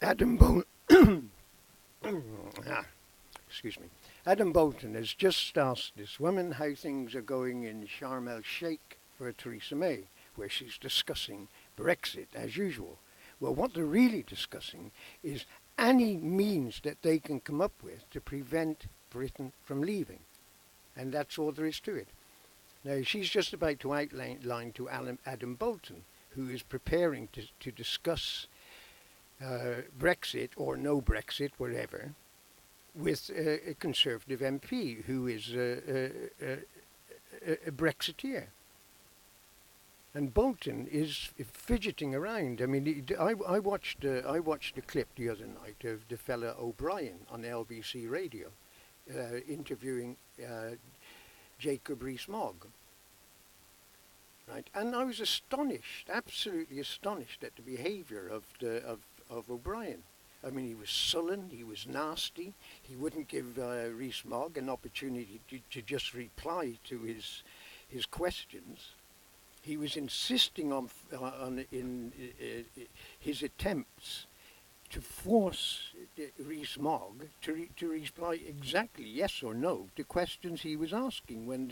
Adam Bolton, excuse me. Adam Bolton has just asked this woman how things are going in Sharm el-Sheikh for Theresa May, where she's discussing Brexit as usual. Well, what they're really discussing is any means that they can come up with to prevent Britain from leaving. And that's all there is to it. Now, she's just about to outline to Adam Bolton, who is preparing to discuss Brexit or no Brexit, whatever, with a Conservative MP who is a Brexiteer. And Bolton is fidgeting around. I mean, I watched a clip the other night of the fella O'Brien on LBC Radio interviewing Jacob Rees-Mogg. Right, and I was astonished, absolutely astonished at the behaviour of O'Brien. I mean, he was sullen, he was nasty, he wouldn't give Rees-Mogg an opportunity to just reply to his questions. He was insisting on his attempts to force Rees-Mogg to reply exactly yes or no to questions he was asking when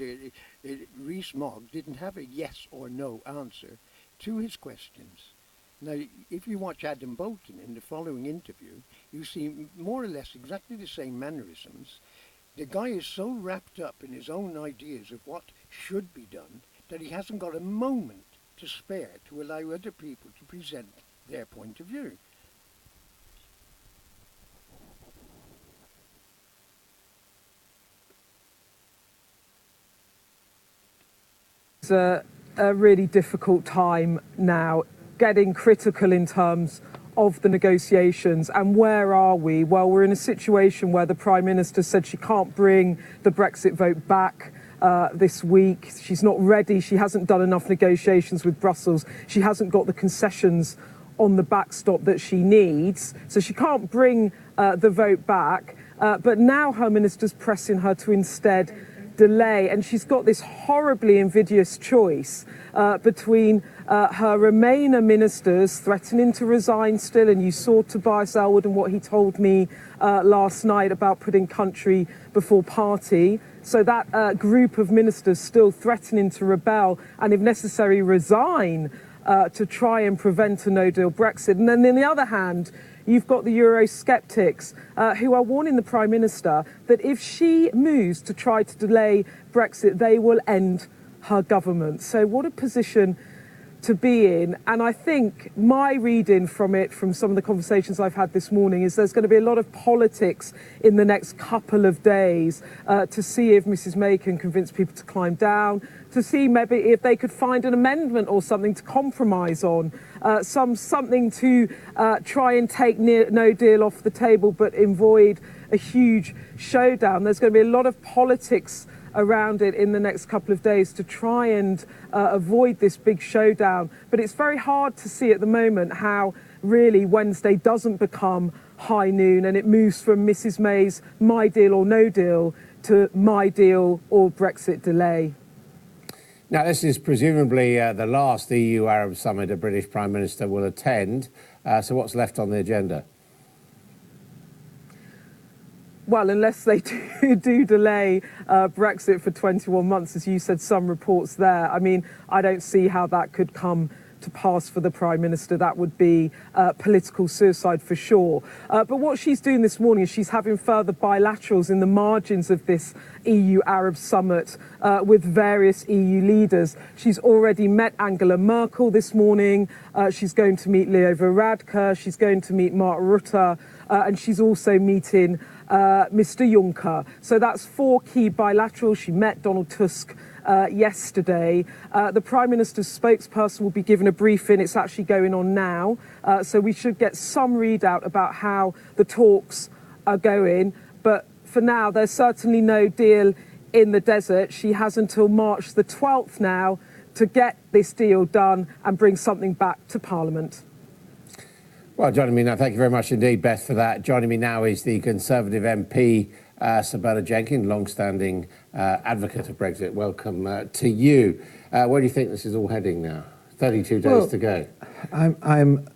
Rees-Mogg didn't have a yes or no answer to his questions. Now, if you watch Adam Bolton in the following interview, you see more or less exactly the same mannerisms. The guy is so wrapped up in his own ideas of what should be done that he hasn't got a moment to spare to allow other people to present their point of view. It's a really difficult time now, getting critical in terms of the negotiations. And where are we? Well, we're in a situation where the Prime Minister said she can't bring the Brexit vote back this week. She's not ready. She hasn't done enough negotiations with Brussels. She hasn't got the concessions on the backstop that she needs. So she can't bring the vote back. But now her minister's pressing her to instead delay. And she's got this horribly invidious choice between her Remainer ministers threatening to resign still. And you saw Tobias Ellwood and what he told me last night about putting country before party. So that group of ministers still threatening to rebel and, if necessary, resign to try and prevent a no-deal Brexit. And then on the other hand, you've got the Eurosceptics who are warning the Prime Minister that if she moves to try to delay Brexit, they will end her government. So what a position to be in. And I think my reading from it, from some of the conversations I've had this morning, is there's going to be a lot of politics in the next couple of days to see if Mrs May can convince people to climb down, to see maybe if they could find an amendment or something to compromise on, something to try and take no deal off the table but avoid a huge showdown. There's going to be a lot of politics around it in the next couple of days to try and avoid this big showdown. But it's very hard to see at the moment how really Wednesday doesn't become high noon and it moves from Mrs May's my deal or no deal to my deal or Brexit delay. Now, this is presumably the last EU-Arab summit a British Prime Minister will attend. So what's left on the agenda? Well, unless they do delay Brexit for 21 months, as you said, some reports there. I mean, I don't see how that could come to pass for the Prime Minister. That would be political suicide for sure. But what she's doing this morning is she's having further bilaterals in the margins of this EU-Arab summit with various EU leaders. She's already met Angela Merkel this morning. She's going to meet Leo Varadkar. She's going to meet Mark Rutte. And she's also meeting Mr Juncker. So that's 4 key bilaterals. She met Donald Tusk yesterday. The Prime Minister's spokesperson will be given a briefing. It's actually going on now. So we should get some readout about how the talks are going. But for now, there's certainly no deal in the desert. She has until March the 12th now to get this deal done and bring something back to Parliament. Well, joining me now, thank you very much indeed, Beth, for that. Joining me now is the Conservative MP, Sabella Jenkins, long-standing advocate of Brexit. Welcome to you. Where do you think this is all heading now? 32 days to go. I'm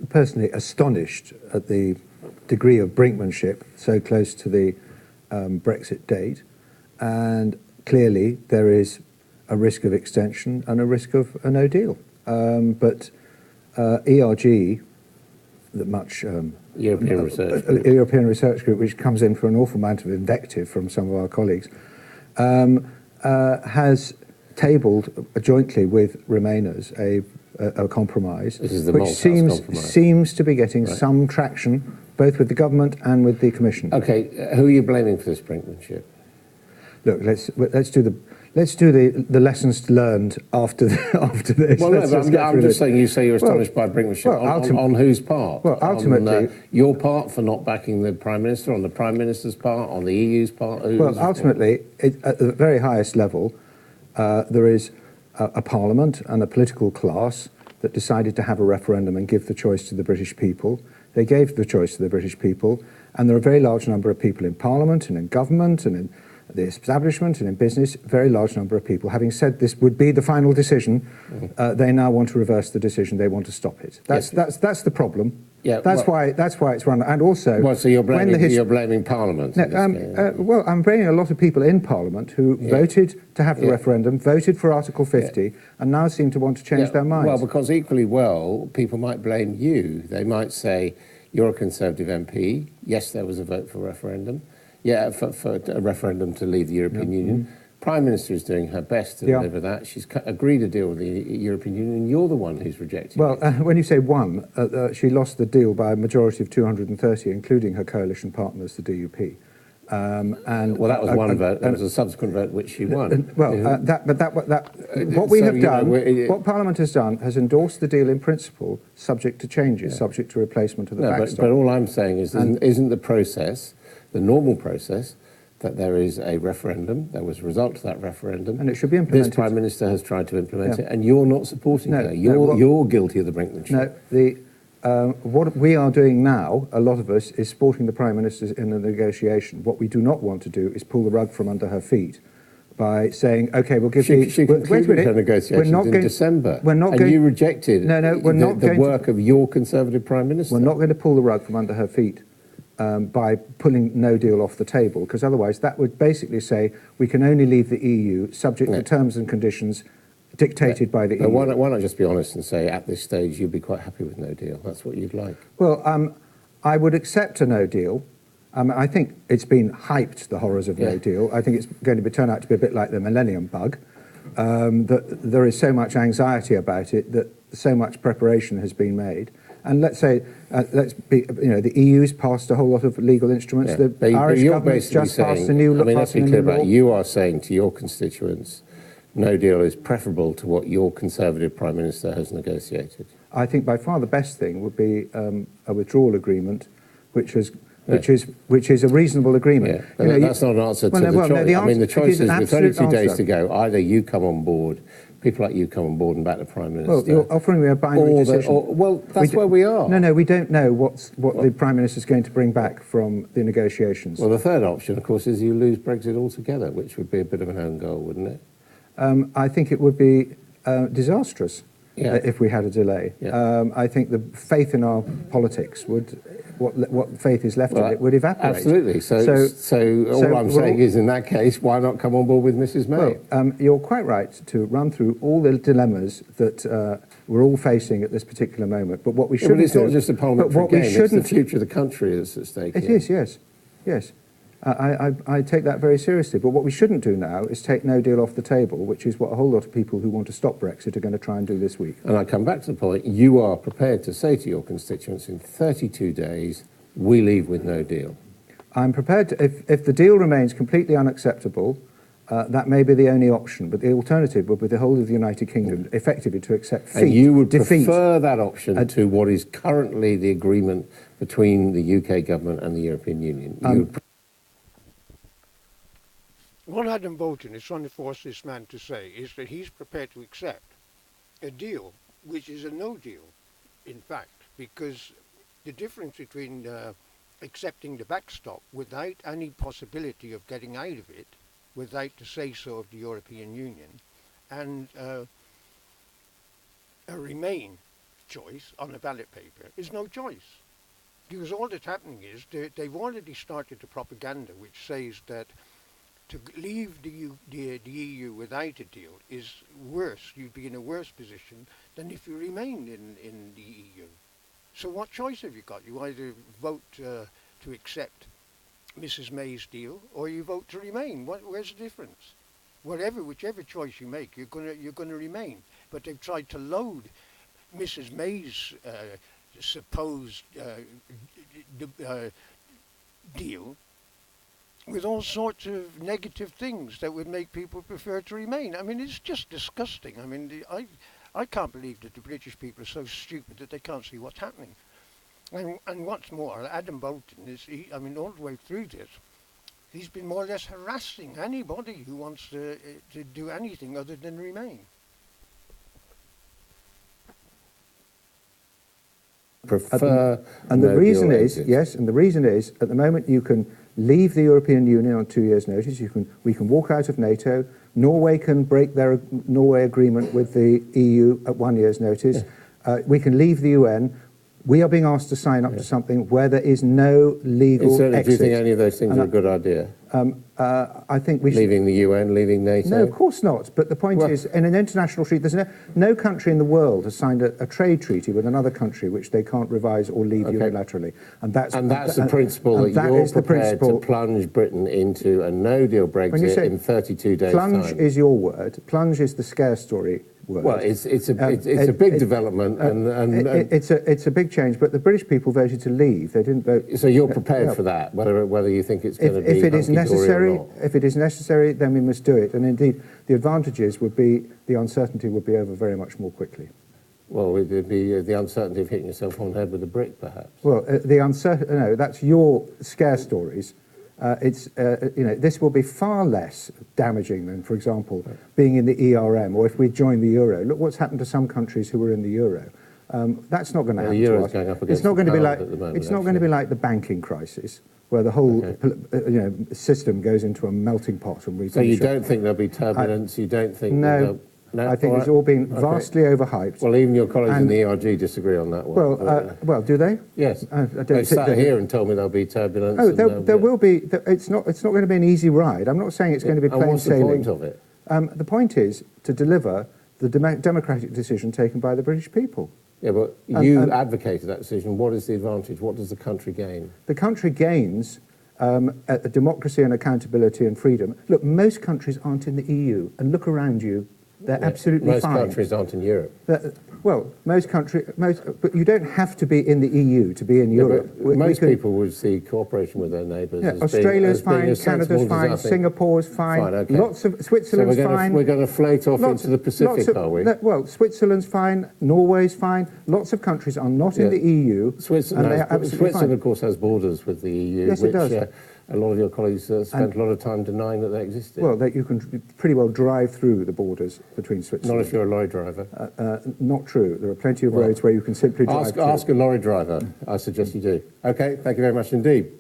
personally astonished at the degree of brinkmanship so close to the Brexit date, and clearly there is a risk of extension and a risk of a no deal. But ERG, the much European Research Group, which comes in for an awful amount of invective from some of our colleagues, has tabled jointly with Remainers a compromise, which seems to be getting some traction, both with the government and with the Commission. Okay, who are you blaming for this brinkmanship? Look, let's do the lessons learned after this. Well, no, but I'm just saying. You say you're astonished by brinkmanship. On whose part? Well, ultimately, on, your part for not backing the Prime Minister, on the Prime Minister's part, on the EU's part. Well, ultimately, at the very highest level, there is a Parliament and a political class that decided to have a referendum and give the choice to the British people. They gave the choice to the British people, and there are a very large number of people in Parliament and in government and in the establishment and in business, very large number of people, having said this would be the final decision, they now want to reverse the decision. They want to stop it. That's the problem. Yeah, that's why it's run. And also, so you're blaming Parliament. No, well, I'm blaming a lot of people in Parliament who voted to have the referendum, voted for Article 50, and now seem to want to change their minds. Well, because equally people might blame you. They might say, you're a Conservative MP. Yes, there was a vote for referendum. Yeah, for a referendum to leave the European Union. Prime Minister is doing her best to deliver that. She's agreed a deal with the European Union, and you're the one who's rejecting it. When you say won, she lost the deal by a majority of 230, including her coalition partners, the DUP. That was one vote. There was a subsequent vote which she won. What we have done, what Parliament has done, has endorsed the deal in principle, subject to changes, subject to replacement of the backstop. But all I'm saying is, isn't the process, the normal process, that there is a referendum, there was a result to that referendum, and it should be implemented. This Prime Minister has tried to implement it, and you're not supporting her. You're guilty of the brinkmanship. No, what we are doing now, a lot of us, is supporting the Prime Minister in the negotiation. What we do not want to do is pull the rug from under her feet by saying, OK, we'll give you... She concluded her negotiations in December, and you rejected the work of your Conservative Prime Minister. We're not going to pull the rug from under her feet by pulling no deal off the table, because otherwise that would basically say we can only leave the EU subject to terms and conditions dictated by the EU. Why not just be honest and say at this stage you'd be quite happy with no deal? That's what you'd like. Well, I would accept a no deal. I think it's been hyped, the horrors of no deal. I think it's going to turn out to be a bit like the millennium bug, that there is so much anxiety about it, that so much preparation has been made. And let's say, the EU's passed a whole lot of legal instruments. The Irish government's just passed a new law. Let's be clear about it. You are saying to your constituents, no deal is preferable to what your Conservative Prime Minister has negotiated. I think by far the best thing would be a withdrawal agreement, which is a reasonable agreement. Yeah, that's not an answer to the choice. The choice is with 32 days to go. Either you come on board, people like you come on board and back the Prime Minister. Well, you're offering me a binary decision. That's where we are. No, we don't know what the Prime Minister is going to bring back from the negotiations. Well, the third option, of course, is you lose Brexit altogether, which would be a bit of an own goal, wouldn't it? I think it would be disastrous if we had a delay. I think the faith in our politics what faith is left in it would evaporate. Absolutely. So all I'm saying is, in that case, why not come on board with Mrs May? Well, you're quite right to run through all the dilemmas that we're all facing at this particular moment. But what we shouldn't do... It's not just a parliamentary game, it's the future of the country that's at stake. It is, yes. I take that very seriously. But what we shouldn't do now is take no deal off the table, which is what a whole lot of people who want to stop Brexit are going to try and do this week. And I come back to the point, you are prepared to say to your constituents in 32 days, we leave with no deal. I'm prepared to, if the deal remains completely unacceptable, that may be the only option. But the alternative would be the whole of the United Kingdom effectively to accept defeat. And you would prefer that option to what is currently the agreement between the UK government and the European Union? What Adam Bolton is trying to force this man to say is that he's prepared to accept a deal which is a no deal, in fact, because the difference between accepting the backstop without any possibility of getting out of it, without the say-so of the European Union, and a remain choice on a ballot paper is no choice. Because all that's happening is they've already started the propaganda which says that to leave the EU without a deal is worse. You'd be in a worse position than if you remained in the EU. So what choice have you got? You either vote to accept Mrs. May's deal, or you vote to remain. Where's the difference? Whichever choice you make, you're gonna remain. But they've tried to load Mrs. May's supposed deal with all sorts of negative things that would make people prefer to remain. I mean, it's just disgusting. I mean, I can't believe that the British people are so stupid that they can't see what's happening. And what's more, Adam Bolton I mean, all the way through this, he's been more or less harassing anybody who wants to do anything other than remain. And the reason is, yes, and the reason is, at the moment you can leave the European Union on 2 years' notice. We can walk out of NATO. Norway can break their Norway agreement with the EU at 1 year's notice. Yeah. We can leave the UN. We are being asked to sign up to something where there is no legal exit. Do you think any of those things are a good idea? I think we should... Leaving the UN, leaving NATO? No, of course not. But the point is, in an international treaty, there's no country in the world has signed a trade treaty with another country which they can't revise or leave unilaterally. And that's the principle that you're prepared to plunge Britain into a no-deal Brexit in 32 days' time. Plunge is your word. Plunge is the scare story word. Well, it's a big development, and it's a big change. But the British people voted to leave. They didn't vote. So you're prepared for that, whether you think it's going to be if it is necessary. or not. If it is necessary, then we must do it. And indeed, the advantages would be the uncertainty would be over very much more quickly. Well, it would be the uncertainty of hitting yourself on the head with a brick, perhaps. Well, no, that's your scare stories. This will be far less damaging than, for example, being in the ERM, or if we join the euro. Look what's happened to some countries who were in the euro. That's not going to happen to us. Going up against it's not going to be like moment, it's not going to be like the banking crisis, where the whole system goes into a melting pot. And so you don't think there'll be turbulence? You don't think? No. I think it's all been vastly overhyped. Well, even your colleagues in the ERG disagree on that one. Well, do they? Yes. They sat here and told me there'll be turbulence. Oh, there will be. It's not going to be an easy ride. I'm not saying it's going to be plain sailing. And what's the point of it? The point is to deliver the democratic decision taken by the British people. Yeah, but you advocated that decision. What is the advantage? What does the country gain? The country gains democracy and accountability and freedom. Look, most countries aren't in the EU, and look around you. They're absolutely fine. Most countries aren't in Europe. But you don't have to be in the EU to be in Europe. Most people would see cooperation with their neighbours. Yeah, Australia's fine, Canada's fine, Singapore's fine. Okay. Lots of Switzerland's fine. We're going to float off into the Pacific, are we? Well, Switzerland's fine, Norway's fine. Lots of countries are not in the EU. Switzerland, of course, has borders with the EU. Yes, it does. A lot of your colleagues spent a lot of time denying that they existed. Well, you can pretty well drive through the borders between Switzerland. Not if you're a lorry driver. Not true. There are plenty of roads where you can simply drive through. Ask a lorry driver. I suggest you do. Okay, thank you very much indeed.